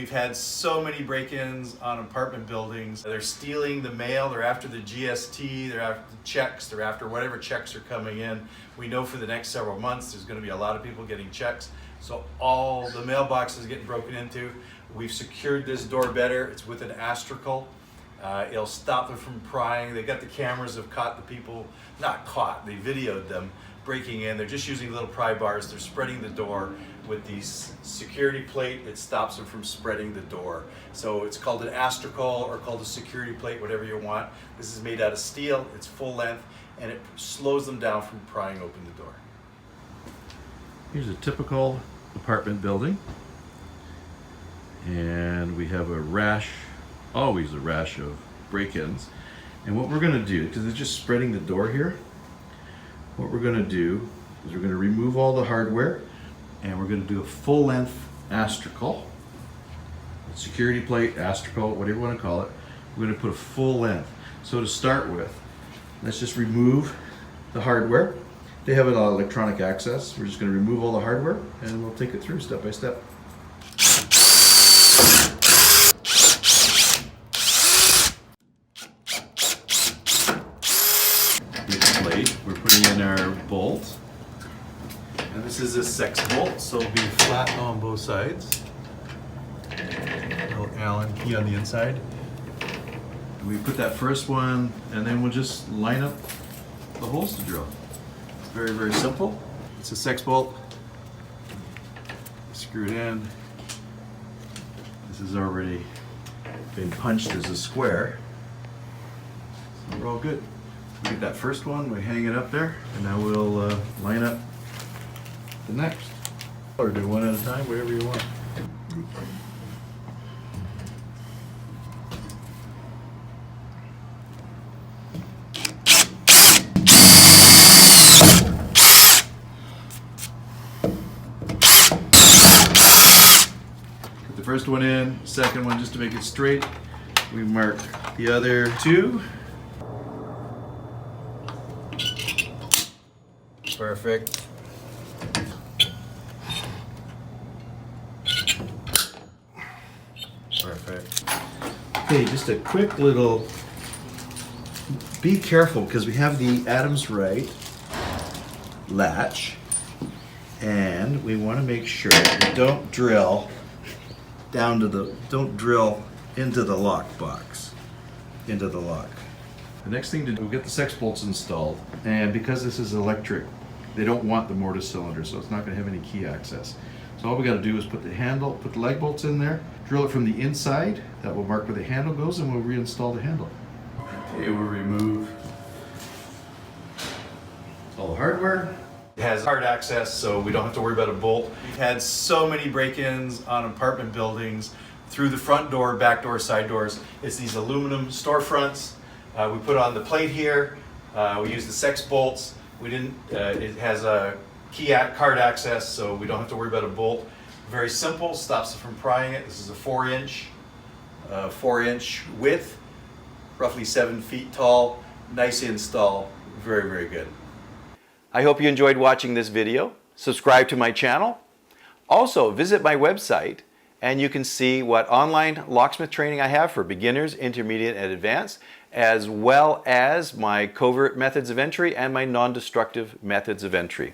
We've had so many break-ins on apartment buildings. They're stealing the mail, they're after the GST, they're after the checks, they're after whatever checks are coming in. We know for the next several months there's going to be a lot of people getting checks. So all the mailboxes getting broken into. We've secured this door better. It's with an Astragal. It'll stop them from prying. They got the cameras, have caught the people, not caught, they videoed them breaking in. They're just using little pry bars. They're spreading the door with these security plate. It stops them from spreading the door. So it's called an Astragal or called a security plate, whatever you want. This is made out of steel. It's full length and it slows them down from prying open the door. Here's a typical apartment building. And we have a rash, always a rash of break-ins. And what we're going to do, because it's just spreading the door here, what we're going to do is we're going to remove all the hardware and we're going to do a full-length Astragal, security plate, Astragal, whatever you want to call it. We're going to put a full length. So to start with, let's just remove the hardware. They have an electronic access. We're just going to remove all the hardware and we'll take it through step by step. We're putting in our bolt, and this is a sex bolt, so it'll be flat on both sides. Little Allen key on the inside. And we put that first one, and then we'll just line up the holes to drill. It's very, very simple. It's a sex bolt. Screw it in. This has already been punched as a square, so we're all good. We get that first one, we hang it up there, and now we'll line up the next. Or do one at a time, whatever you want. Put the first one in, second one just to make it straight. We mark the other two. Perfect. Perfect. Okay, just a quick little, be careful because we have the Adams right latch and we want to make sure we don't drill down to the, don't drill into the lock box, into the lock. The next thing to do, we'll get the sex bolts installed, and because this is electric, they don't want the mortise cylinder, so it's not going to have any key access. So all we got to do is put the handle, put the leg bolts in there, drill it from the inside. That will mark where the handle goes, and we'll reinstall the handle. Okay, we'll remove all the hardware. It has hard access, so we don't have to worry about a bolt. We've had so many break-ins on apartment buildings through the front door, back door, side doors. It's these aluminum storefronts. We put on the plate here. We use the sex bolts. We didn't. It has a card access, so we don't have to worry about a bolt. Very simple. Stops it from prying it. This is a 4-inch width, roughly 7 feet tall. Nice install. Very, very good. I hope you enjoyed watching this video. Subscribe to my channel. Also, visit my website and you can see what online locksmith training I have for beginners, intermediate, and advanced, as well as my covert methods of entry and my non-destructive methods of entry.